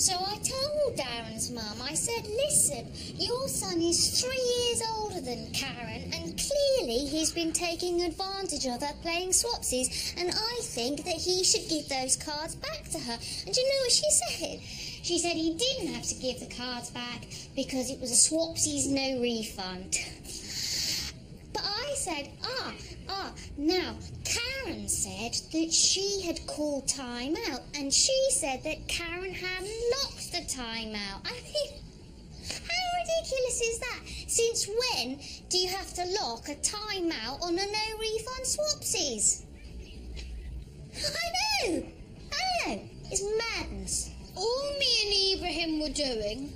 So I told Darren's mum, I said, listen, your son is 3 years older than Karen, and clearly he's been taking advantage of her playing swapsies, and I think that he should give those cards back to her. And do you know what she said? She said he didn't have to give the cards back because it was a swapsies no refund. But I said, now, Karen said that she had called time out, and she said that Karen had locked the time out. I mean, how ridiculous is that? Since when do you have to lock a time out on a no-refund swapsies? I know, it's madness. All me and Ibrahim were doing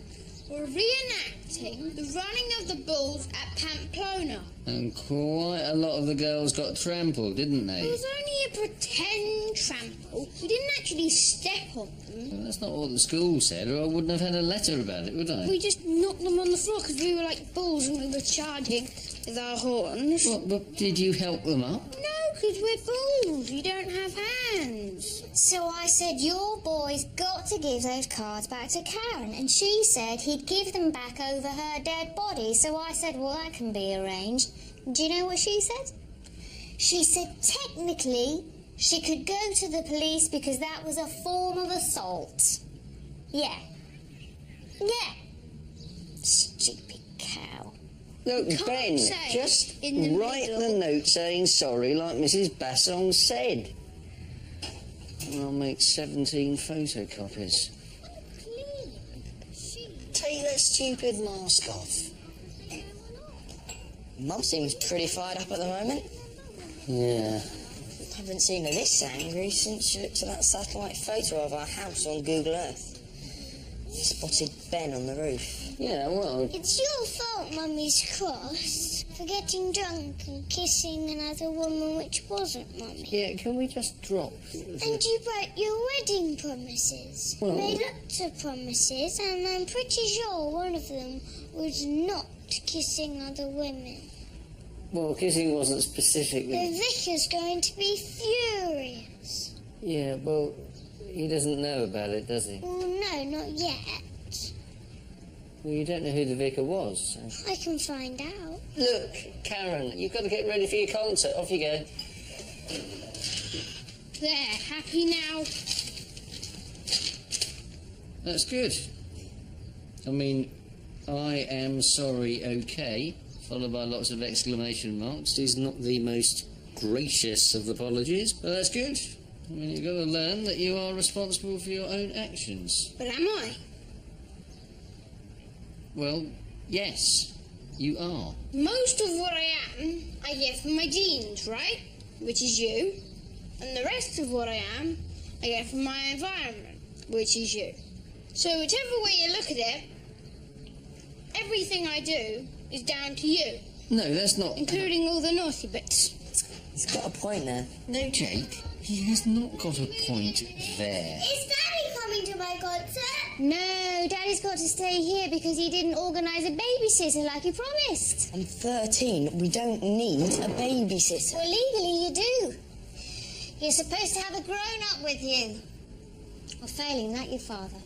were reenacting the running of the bulls at Pamplona. And quite a lot of the girls got trampled, didn't they? It was only a pretend trample. We didn't actually step on them. Well, that's not what the school said, or I wouldn't have had a letter about it, would I? We just knocked them on the floor because we were like bulls and we were charging with our horns. What, but did you help them up? No, because we're bulls. You don't have hands. So I said, your boy's got to give those cards back to Karen, and she said he'd give them back over her dead body. So I said, well, that can be arranged. Do you know what she said? She said technically she could go to the police because that was a form of assault. Yeah. Stupid cow. Look, Ben, just write the note saying sorry like Mrs. Bassong said. I'll make 17 photocopies. Take that stupid mask off. Mum seems pretty fired up at the moment. Yeah. I haven't seen her this angry since she looked at that satellite photo of our house on Google Earth. Spotted Ben on the roof. Yeah, well... It's your fault Mummy's cross for getting drunk and kissing another woman which wasn't Mummy. Yeah, can we just drop? And you broke your wedding promises. Well... You made lots of promises, and I'm pretty sure one of them was not kissing other women. Well, kissing wasn't specifically... The vicar's going to be furious. Yeah, well, he doesn't know about it, does he? Well, no, not yet. Well, you don't know who the vicar was, so... I can find out. Look, Karen, you've got to get ready for your concert. Off you go. There, happy now? That's good. I mean, I am sorry, okay, followed by lots of exclamation marks, is not the most gracious of apologies, but that's good. I mean, you've got to learn that you are responsible for your own actions. But am I? Well, yes, you are. Most of what I am, I get from my genes, right? Which is you. And the rest of what I am, I get from my environment, which is you. So whichever way you look at it, everything I do is down to you. No, that's not... Including all the naughty bits. He's got a point there. No, Jake, he has not got a point there. Is Daddy coming to my concert? No, Daddy's got to stay here because he didn't organise a babysitter like he promised. I'm 13. We don't need a babysitter. Well, legally you do. You're supposed to have a grown-up with you. Or failing that, your father.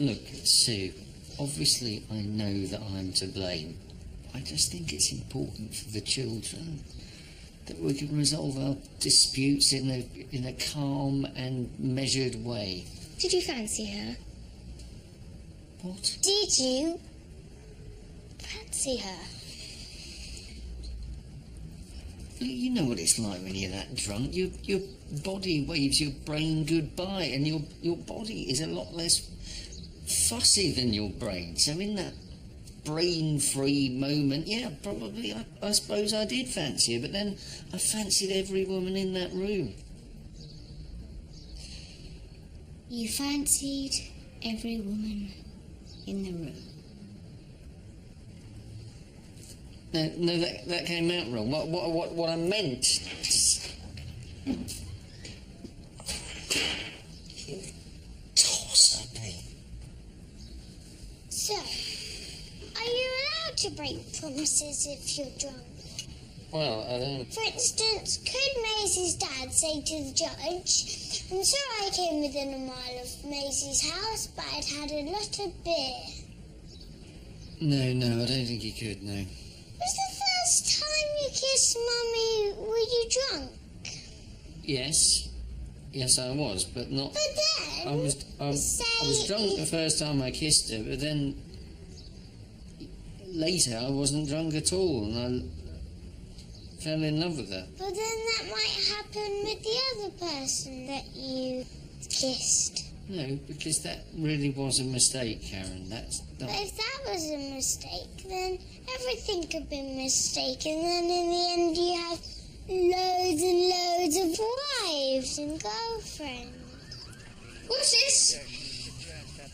Look, Sue, obviously I know that I'm to blame. I just think it's important for the children that we can resolve our disputes in a calm and measured way. Did you fancy her? What? Did you fancy her? You know what it's like when you're that drunk. Your body waves your brain goodbye, and your body is a lot less fussy than your brain. So in that brain-free moment, yeah, probably, I suppose I did fancy her, but then I fancied every woman in that room. You fancied every woman in the room. No, that came out wrong. What I meant... You tosser, Ben. So, are you allowed to break promises if you're drunk? Well, I don't... For instance, could Maisie's dad say to the judge, I'm sorry I came within a mile of Maisie's house, but I'd had a lot of beer? No, I don't think he could, no. Was the first time you kissed Mummy, were you drunk? Yes, I was, but not... But then... I was drunk the first time I kissed her, but then... Later, I wasn't drunk at all, and I fell in love with her. But then that might happen with the other person that you kissed. No, because that really was a mistake, Karen. That's But not... if that was a mistake, then everything could be mistaken, and then in the end you have loads and loads of wives and girlfriends. What's this?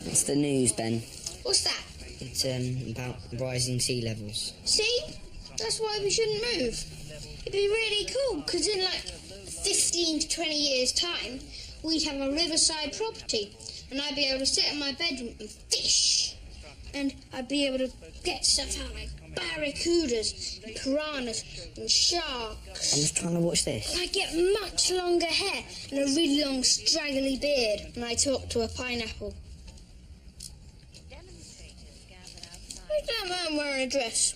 It's the news, Ben. What's that? It's about rising sea levels. See? That's why we shouldn't move. It'd be really cool, because in like 15 to 20 years' time, we'd have a riverside property, and I'd be able to sit in my bedroom and fish. And I'd be able to get stuff out like barracudas, and piranhas, and sharks. I'm just trying to watch this. And I'd get much longer hair and a really long straggly beard, and I talk to a pineapple. Who's that man wearing a dress?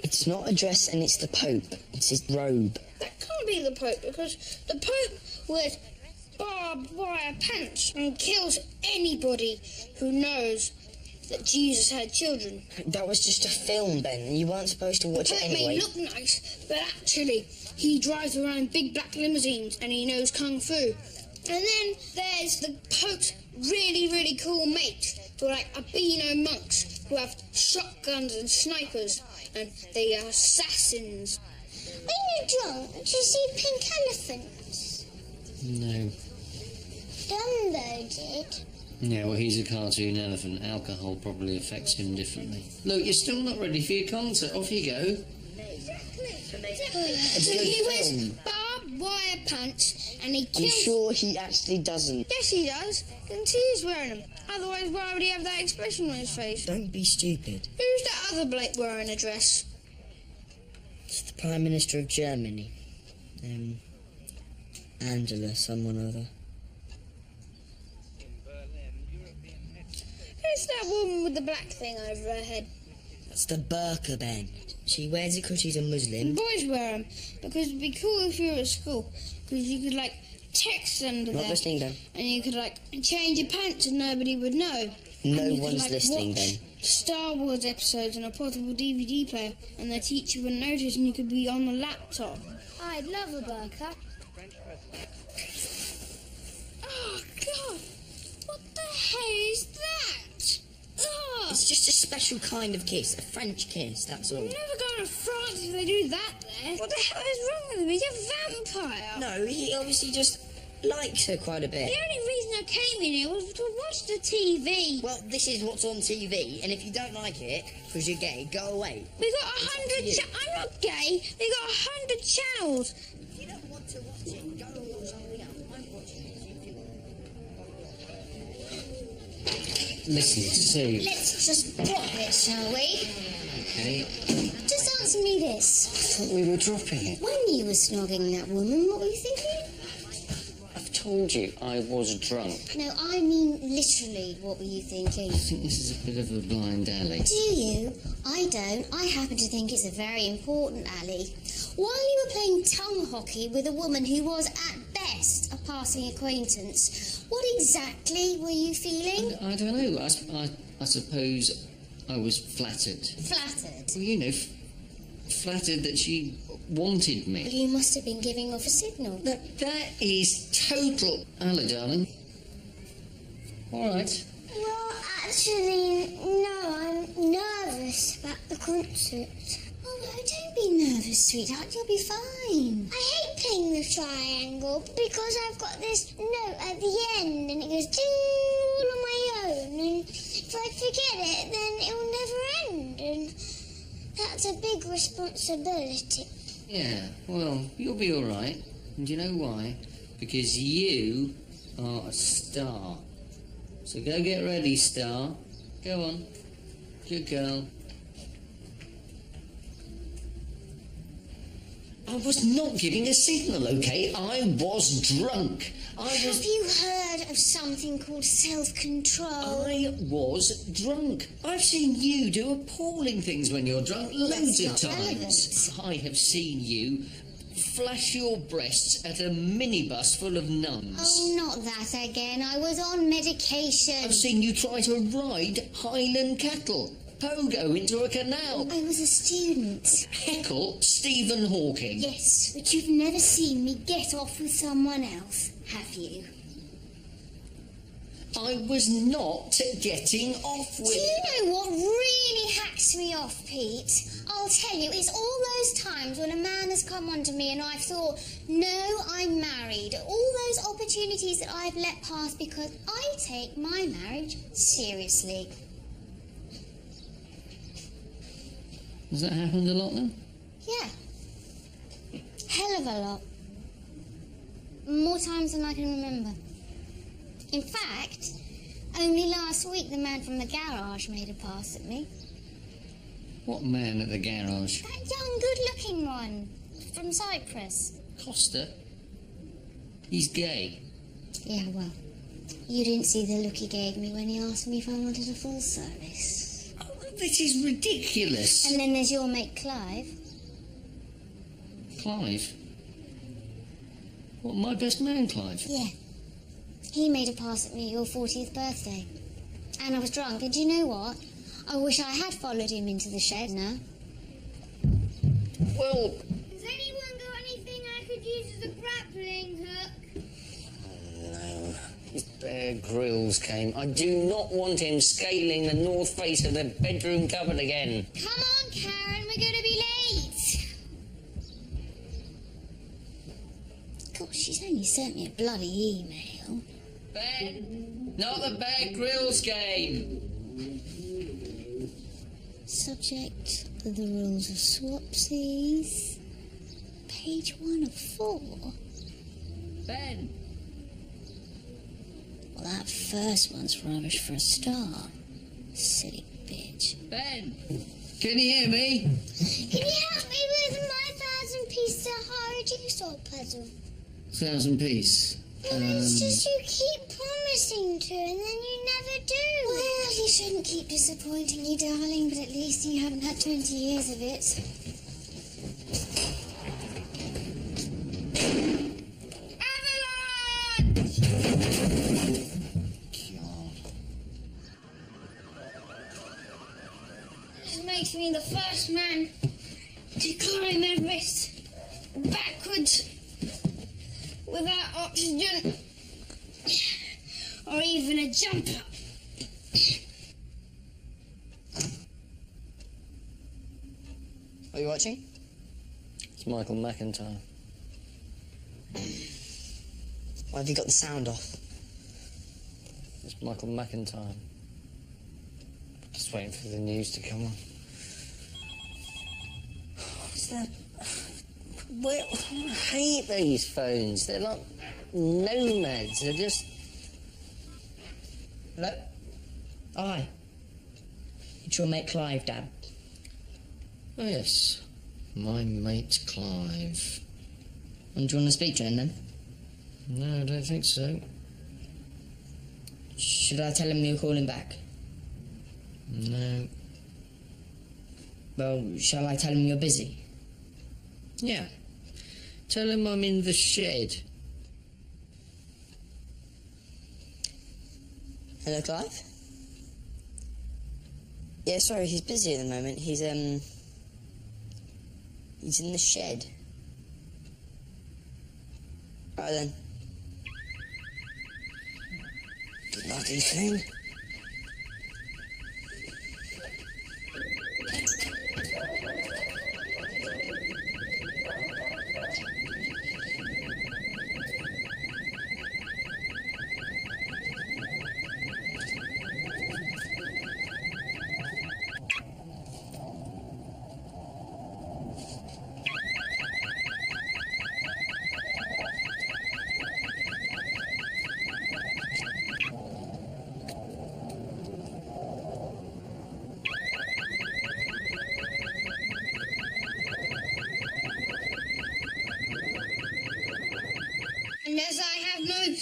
It's not a dress and it's the Pope. It's his robe. That can't be the Pope, because the Pope wears barbed wire pants and kills anybody who knows that Jesus had children. That was just a film, Ben. You weren't supposed to watch The it Pope anyway. may look nice, but actually he drives around big black limousines and he knows kung fu. And then there's the Pope's really cool mates, who are like albino monks who have shotguns and snipers, and they are assassins. When you're drunk, do you see pink elephants? No. Dumbo did. Yeah, well, he's a cartoon elephant. Alcohol probably affects him differently. Look, you're still not ready for your concert. Off you go. So he wears barbed wire pants and he I'm kills... sure he actually doesn't. Yes, he does. And he's wearing them. Otherwise, why would he have that expression on his face? Don't be stupid. Who's that other bloke wearing a dress? It's the Prime Minister of Germany. Angela, someone or other. Who's that woman with the black thing over her head? That's the burqa, Ben. She wears it because she's a Muslim. Boys wear them because it'd be cool if you were at school, because you could like text under Not there, listening, Ben. and you could like change your pants and nobody would know. No And you could, one's like, listening, watch Ben. Star Wars episodes on a portable DVD player, and the teacher wouldn't notice, and you could be on the laptop. I'd love a burqa. Oh God! What the hell is that? Oh. It's just a special kind of kiss, a French kiss, that's all. I'm never going to France if they do that there. What the hell is wrong with him? He's a vampire. No, he obviously just likes her quite a bit. The only reason I came in here was to watch the TV. Well, this is what's on TV, and if you don't like it, because you're gay, go away. We got 100 I'm not gay. We got 100 channels. If you don't want to watch it, go and watch something else. I'm watching it if you want. Listen, Sue. Let's just drop it, shall we? Okay. Just answer me this. I thought we were dropping it. When you were snogging that woman, what were you thinking? I've told you I was drunk. No, I mean literally, what were you thinking? I think this is a bit of a blind alley. Do you? I don't. I happen to think it's a very important alley. While you were playing tongue hockey with a woman who was at best a passing acquaintance, what exactly were you feeling? I don't know. I suppose I was flattered. Flattered. Well, you know, flattered that she wanted me. You must have been giving off a signal. That is total... Hello, darling. All right. Well, actually, no, I'm nervous about the concert. Oh, no, don't be nervous, sweetheart. You'll be fine. I hate playing the triangle because I've got this note at the end and it goes ding all on my own. And if I forget it, then it will never end. And that's a big responsibility. Yeah, well, you'll be all right. And do you know why? Because you are a star. So go get ready, star. Go on. Good girl. I was not giving a signal, OK? I was drunk. Have you heard of something called self-control? I was drunk. I've seen you do appalling things when you're drunk loads of times. I have seen you flash your breasts at a minibus full of nuns. Oh, not that again. I was on medication. I've seen you try to ride Highland cattle. Pogo into a canal. I was a student. Heckle Stephen Hawking. Yes, but you've never seen me get off with someone else, have you? I was not getting off with... Do you know what really hacks me off, Pete? I'll tell you, it's all those times when a man has come onto me and I've thought, no, I'm married. All those opportunities that I've let pass because I take my marriage seriously. Has that happened a lot then? Yeah. Hell of a lot. More times than I can remember. In fact, only last week the man from the garage made a pass at me. What man at the garage? That young, good-looking one from Cyprus. Costa? He's gay. Yeah, well, you didn't see the look he gave me when he asked me if I wanted a full service. Oh, this is ridiculous. And then there's your mate Clive. Clive? What, my best man, Clive? Yeah. He made a pass at me at your 40th birthday. And I was drunk, and do you know what? I wish I had followed him into the shed now. Well... Has anyone got anything I could use as a grappling hook? No. His Bear Grylls came. I do not want him scaling the north face of the bedroom cupboard again. Come on, Karen, we're going to be late. Gosh, she's only sent me a bloody email. Ben, not the Bear Grylls game. Subject of the rules of swapsies. Page 1 of 4. Ben. Well, that first one's rubbish for a start. Silly bitch. Ben, can you hear me? Can you help me with my 1,000-piece Sahara jigsaw puzzle? 1,000-piece. It's just you keep promising to and then you never do. Well, you shouldn't keep disappointing you, darling, but at least you haven't had 20 years of it. This makes me the first man to climb Everest backwards without oxygen or even a jump up. Are you watching? It's Michael McIntyre. Why have you got the sound off? It's Michael McIntyre. Just waiting for the news to come on. What's that? Well, I hate these phones. They're like nomads. They're just... Hello? Oh, hi. It's your mate Clive, Dad. Oh, yes. My mate Clive. And do you want to speak to him then? No, I don't think so. Should I tell him you're calling back? No. Well, shall I tell him you're busy? Yeah. Tell him I'm in the shed. Hello, Clive? Yeah, sorry, he's busy at the moment. He's in the shed. Right then. Bloody thing.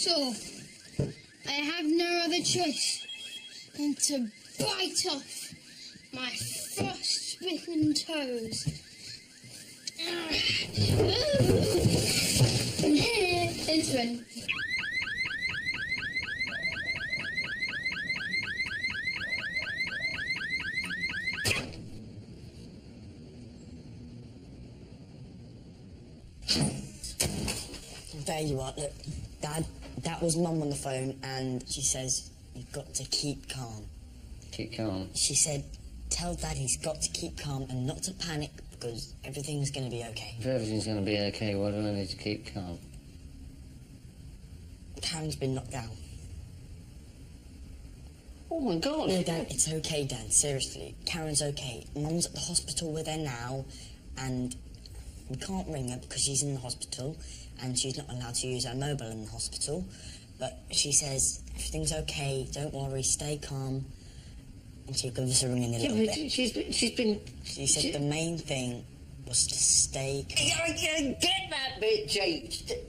So, I have no other choice than to bite off my frost-bitten toes. This one. There you are. Look, Dad, that was Mum on the phone, and she says you've got to keep calm. Keep calm. She said, tell Dad he's got to keep calm and not to panic because everything's going to be okay. If everything's going to be okay, why do I need to keep calm? Karen's been knocked down. Oh my God! No, Dad, it's okay, Dad. Seriously, Karen's okay. Mum's at the hospital with her now, and we can't ring her because she's in the hospital, and she's not allowed to use her mobile in the hospital. But she says everything's okay. Don't worry. Stay calm. And she'll give us a ring in a little bit. She's been. She said the main thing was to stay calm. Get that bit, Jake.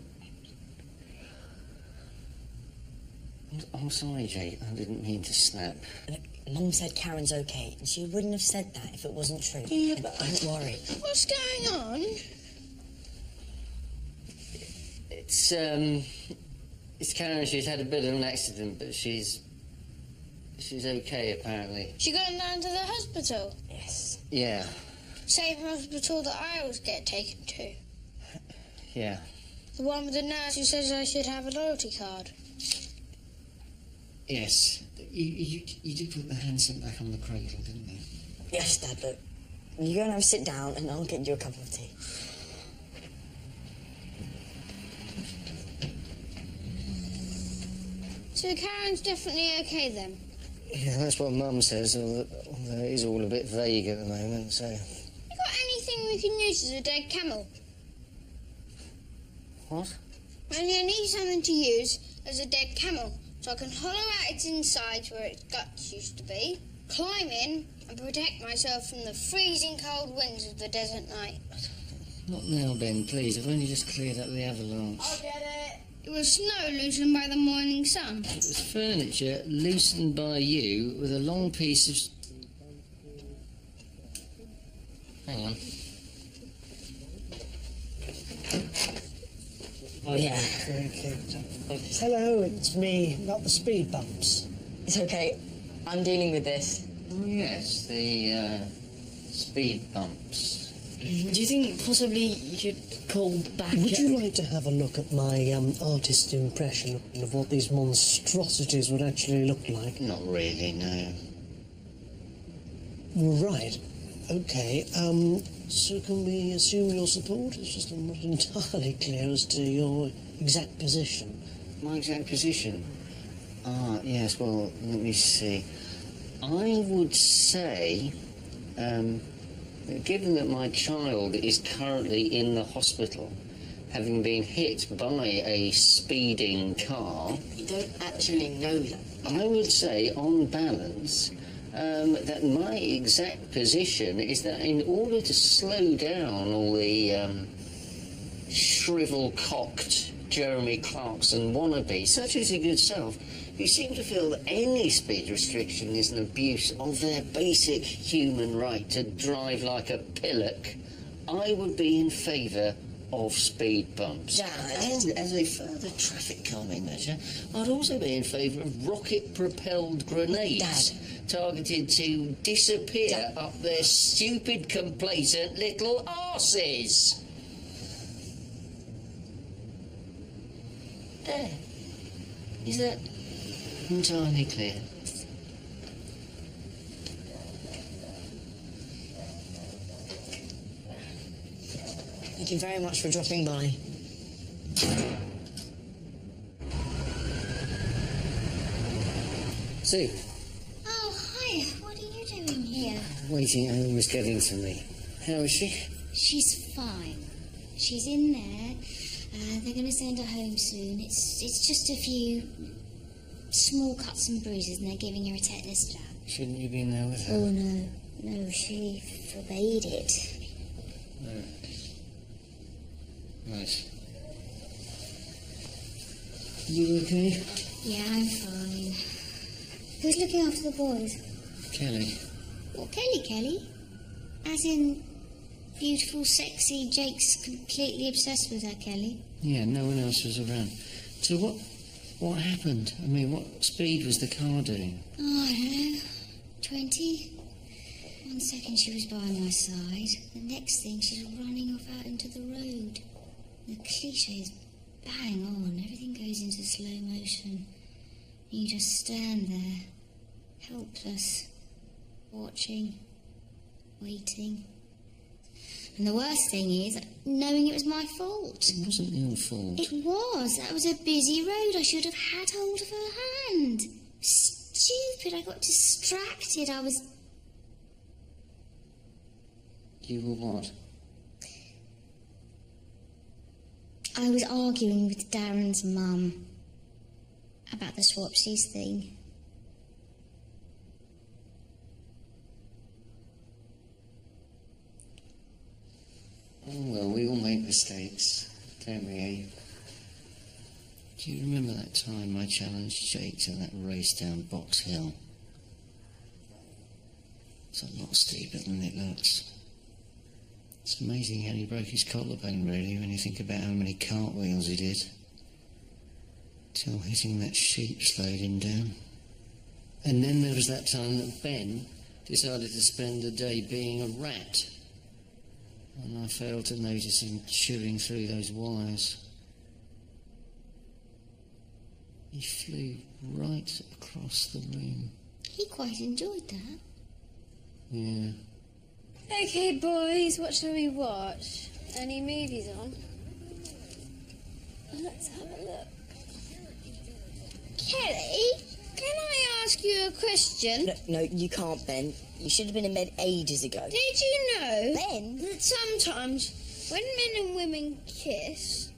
I'm sorry, Jake. I didn't mean to snap. Look, Mum said Karen's okay, and she wouldn't have said that if it wasn't true. Yeah, And but don't worry. What's going on? It's Karen. She's had a bit of an accident, but she's okay apparently. She gone down to the hospital? Yes. Yeah, Same hospital that I always get taken to. yeah. The one with the nurse who says I should have a loyalty card. Yes. You did put the handset back on the cradle, didn't you? Yes, Dad, look. You go and have a sit down, and I'll get you a cup of tea. So Karen's definitely okay then? Yeah, that's what Mum says, although it is all a bit vague at the moment, so... You got anything we can use as a dead camel? What? I need something to use as a dead camel, so I can hollow out its insides where its guts used to be, climb in, and protect myself from the freezing cold winds of the desert night. Not now, Ben, please. I've only just cleared up the avalanche. I'll get it. It was snow loosened by the morning sun. It was furniture loosened by you with a long piece of... Hang on. Oh, yeah. Hello, it's me, not the speed bumps. It's okay. I'm dealing with this. Oh, yes, the speed bumps. Do you think possibly you should call back? Would you like to have a look at my artist's impression of what these monstrosities would actually look like? Not really, no. Right. Okay. So can we assume your support? It's just I'm not entirely clear as to your exact position. My exact position? Ah, yes, well, let me see. I would say, given that my child is currently in the hospital, having been hit by a speeding car... You don't actually know that. I would say, on balance, that my exact position is that in order to slow down all the shrivel-cocked Jeremy Clarkson wannabe, such as your good self, who seem to feel that any speed restriction is an abuse of their basic human right to drive like a pillock, I would be in favour of speed bumps. Dad. And as a further traffic calming measure, I'd also be in favour of rocket-propelled grenades targeted to disappear up their stupid, complacent little arses. There. Is that entirely clear? Thank you very much for dropping by. Sue, Oh, hi. What are you doing here? waiting, Ellen was getting to me. How is she? She's fine. She's in there. They're going to send her home soon. It's just a few small cuts and bruises, and they're giving her a tetanus jab. Shouldn't you be in there with her? Oh, no. No, she forbade it. No. Nice. You okay? Yeah, I'm fine. Who's looking after the boys? Kelly. What, Kelly? As in, beautiful, sexy Jake's completely obsessed with her, Kelly? Yeah, no one else was around. So what happened? I mean, what speed was the car doing? Oh, I don't know. 20? 1 second she was by my side. The next thing she's running off out into the road. The cliche is bang on. Everything goes into slow motion. You just stand there, helpless, watching, waiting. And the worst thing is, knowing it was my fault. It wasn't your fault. It was. That was a busy road. I should have had hold of her hand. Stupid. I got distracted. You were what? I was arguing with Darren's mum about the swapsies thing. Oh, well, we all make mistakes, don't we, eh? Do you remember that time I challenged Jake to that race down Box Hill? It's a lot steeper than it looks. It's amazing how he broke his collarbone, really, when you think about how many cartwheels he did. Till hitting that sheep slowed him down. And then there was that time that Ben decided to spend the day being a rat. And I failed to notice him chewing through those wires. He flew right across the room. He quite enjoyed that. Yeah. Okay, boys, what shall we watch? Any movies on? Let's have a look. Kelly, can I ask you a question? No, you can't, Ben. You should have been in bed ages ago. Did you know, Ben? that sometimes when men and women kiss,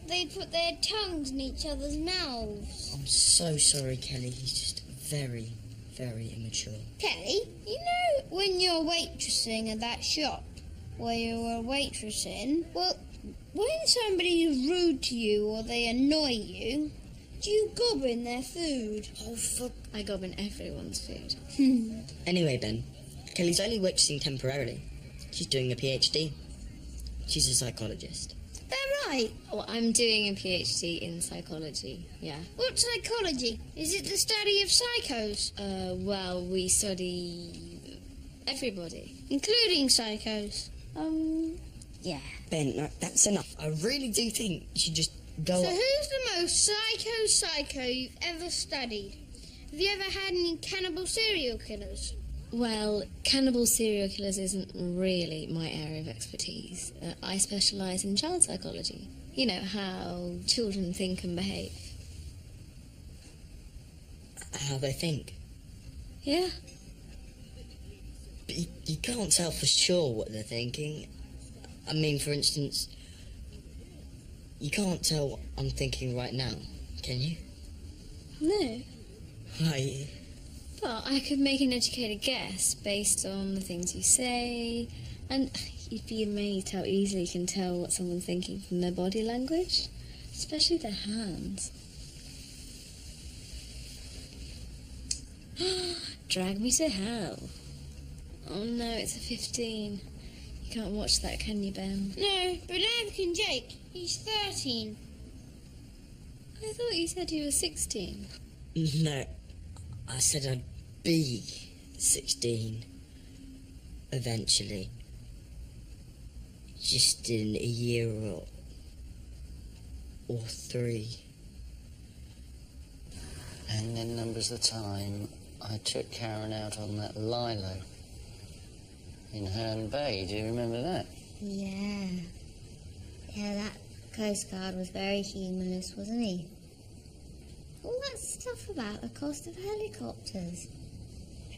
they put their tongues in each other's mouths? I'm so sorry, Kelly. He's just very, very immature. Kelly, you know when you're waitressing at that shop where you were waitressing, well, when somebody is rude to you or they annoy you, do you gob in their food? Oh, fuck. I gob in everyone's food. Anyway, Ben, Kelly's only waitressing temporarily. She's doing a PhD. She's a psychologist. That right? Well, I'm doing a PhD in psychology, yeah. What psychology? Is it the study of psychos? Well, we study everybody. Including psychos? Yeah. Ben, no, that's enough. I really do think you should just go So up. who's the most psycho you've ever studied? Have you ever had any cannibal serial killers? Well, cannibal serial killers isn't really my area of expertise. I specialise in child psychology. You know, how children think and behave. How they think. Yeah. But you can't tell for sure what they're thinking. I mean, for instance, you can't tell what I'm thinking right now, can you? No. Why? Well, I could make an educated guess based on the things you say, and you'd be amazed how easily you can tell what someone's thinking from their body language, especially their hands. Drag Me to Hell. Oh no, it's a 15. You can't watch that, can you, Ben? No, but neither can Jake. He's 13. I thought you said you were 16. No, I said I'd be 16 eventually. Just in a year or 3. And then there was the time I took Karen out on that Lilo in Herne Bay. Do you remember that? Yeah. Yeah, that Coast Guard was very humorless, wasn't he? All that stuff about the cost of helicopters.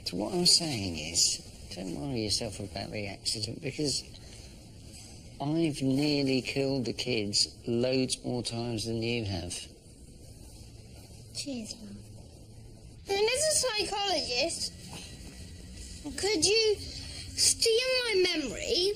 So what I'm saying is, don't worry yourself about the accident, because I've nearly killed the kids loads more times than you have. Cheers, Mum. And as a psychologist, could you steal my memory,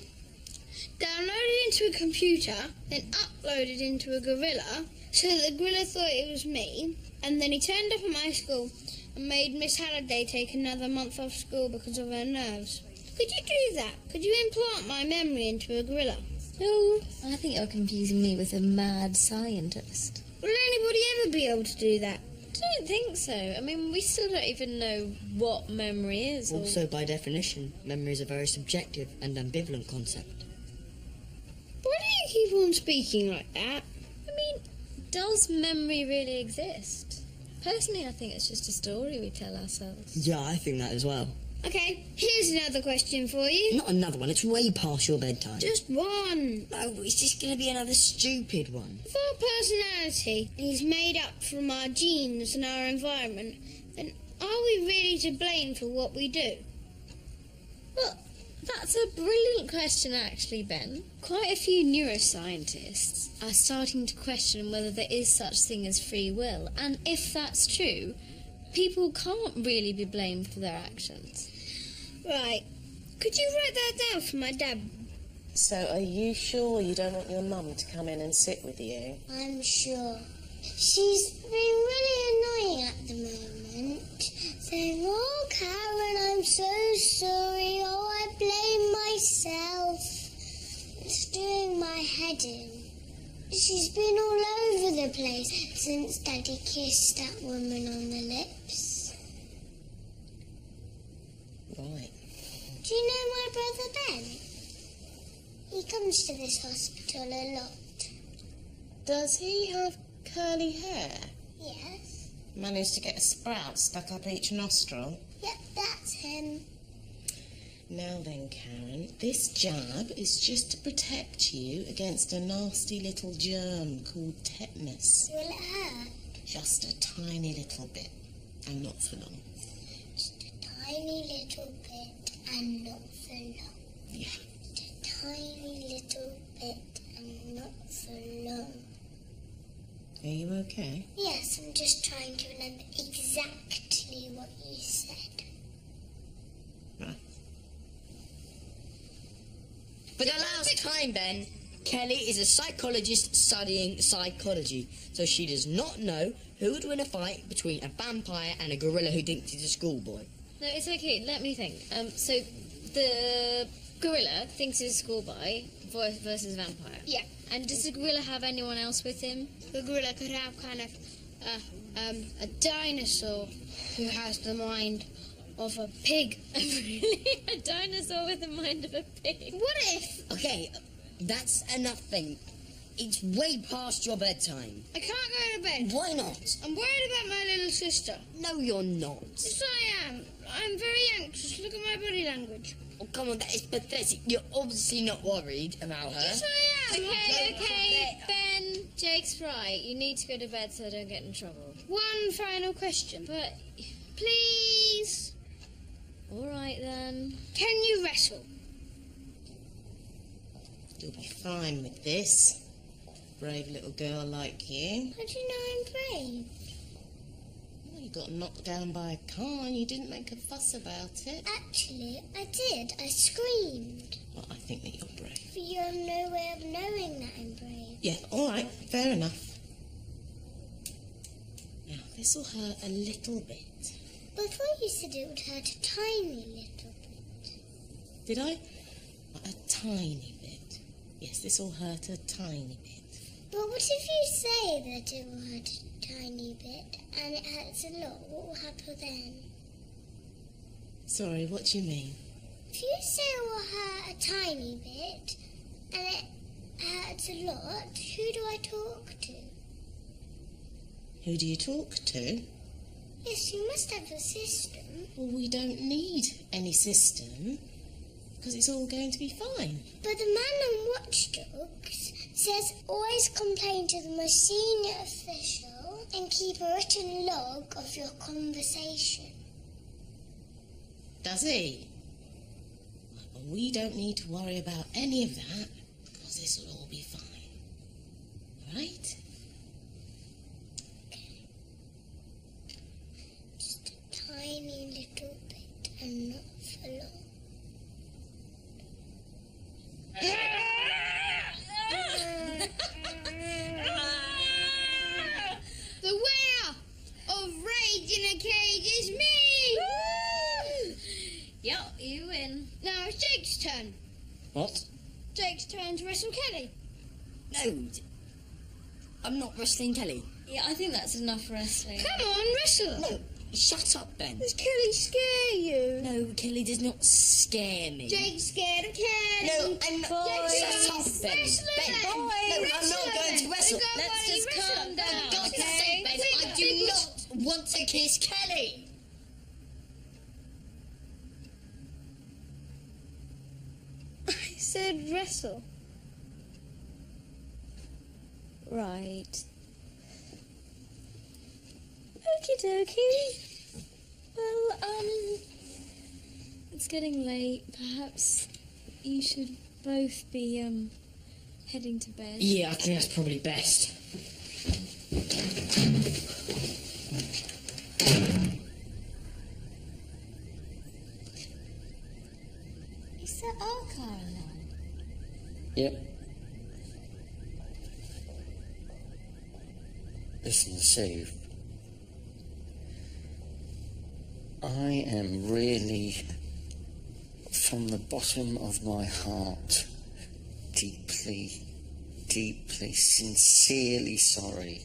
download it into a computer, then upload it into a gorilla, So the gorilla thought it was me, and then he turned up at my school and made Miss Halliday take another month off school because of her nerves. Could you do that? Could you implant my memory into a gorilla? No, I think you're confusing me with a mad scientist. Will anybody ever be able to do that? I don't think so. I mean, we still don't even know what memory is. Also, by definition, memory is a very subjective and ambivalent concept. Why do you keep on speaking like that? I mean, does memory really exist? Personally, I think it's just a story we tell ourselves. Yeah, I think that as well. Okay, here's another question for you. Not another one, it's way past your bedtime. Just one. No, it's just going to be another stupid one. If our personality is made up from our genes and our environment, then are we really to blame for what we do? Well, that's a brilliant question, actually, Ben. Quite a few neuroscientists are starting to question whether there is such thing as free will, and if that's true, people can't really be blamed for their actions. Right. Could you write that down for my dad? So, are you sure you don't want your mum to come in and sit with you? I'm sure. She's been really annoying at the moment, saying, "Oh, Karen, I'm so sorry. Oh, I blame myself." It's doing my head in. She's been all over the place since Daddy kissed that woman on the lips. Right. Do you know my brother Ben? He comes to this hospital a lot. Does he have curly hair? Yes. Managed to get a sprout stuck up each nostril? Yep, that's him. Now then, Karen, this jab is just to protect you against a nasty little germ called tetanus. Will it hurt? Just a tiny little bit, and not for long. Just a tiny little bit and not for long. Yeah. Just a tiny little bit and not for long. Are you okay? Yes, I'm just trying to remember exactly what you said. Right. For the last time, Ben, Kelly is a psychologist studying psychology, so she does not know who would win a fight between a vampire and a gorilla who thinks he's a schoolboy. No, it's okay. Let me think. So the gorilla thinks he's a schoolboy versus vampire. Yeah. And does the gorilla have anyone else with him? The gorilla could have kind of a dinosaur who has the mind of a pig. Really? A dinosaur with the mind of a pig? What if? Okay, that's enough then. It's way past your bedtime. I can't go to bed. Why not? I'm worried about my little sister. No, you're not. Yes, I am. I'm very anxious. Look at my body language. Oh, come on, that is pathetic. You're obviously not worried about her. Yes, I am. Okay, Ben, Jake's right. You need to go to bed so I don't get in trouble. One final question. But, Please. all right then. Can you wrestle? You'll be fine with this. Brave little girl like you. How do you know I'm brave? Well, you got knocked down by a car and you didn't make a fuss about it. Actually, I did. I screamed. Well, I think that you're brave. But you have no way of knowing that I'm brave. Yeah, all right, fair enough. Now, this will hurt a little bit. But I thought you said it would hurt a tiny little bit. Did I? A tiny bit. Yes, this will hurt a tiny bit. But what if you say that it will hurt a tiny bit and it hurts a lot? What will happen then? Sorry, what do you mean? If you say it will hurt a tiny bit and it hurts a lot, who do I talk to? Who do you talk to? Yes, you must have a system. Well, we don't need any system because it's all going to be fine. But the man on Watchdogs says always complain to the most senior official and keep a written log of your conversation. Does he? Well, we don't need to worry about any of that because this will all be fine. Right? Just a tiny little bit and not for long. turn. What? Jake's turn to wrestle Kelly. No. I'm not wrestling Kelly. Yeah, I think that's enough wrestling. Come on, wrestle. No, shut up, Ben. Does Kelly scare you? No, Kelly does not scare me. Jake's scared of Kelly. No, I'm not. Jake's Shut up, Ben. wrestle Ben, then. no, I'm not going to wrestle. Let's just calm down. For God's sake, Ben, I do not want to kiss Kelly. I said wrestle. Right. Okie dokie. Well, it's getting late. Perhaps you should both be, heading to bed. Yeah, I think that's probably best. Is that our car alarm? Yep. Listen, Sue. I am really, from the bottom of my heart, deeply, sincerely sorry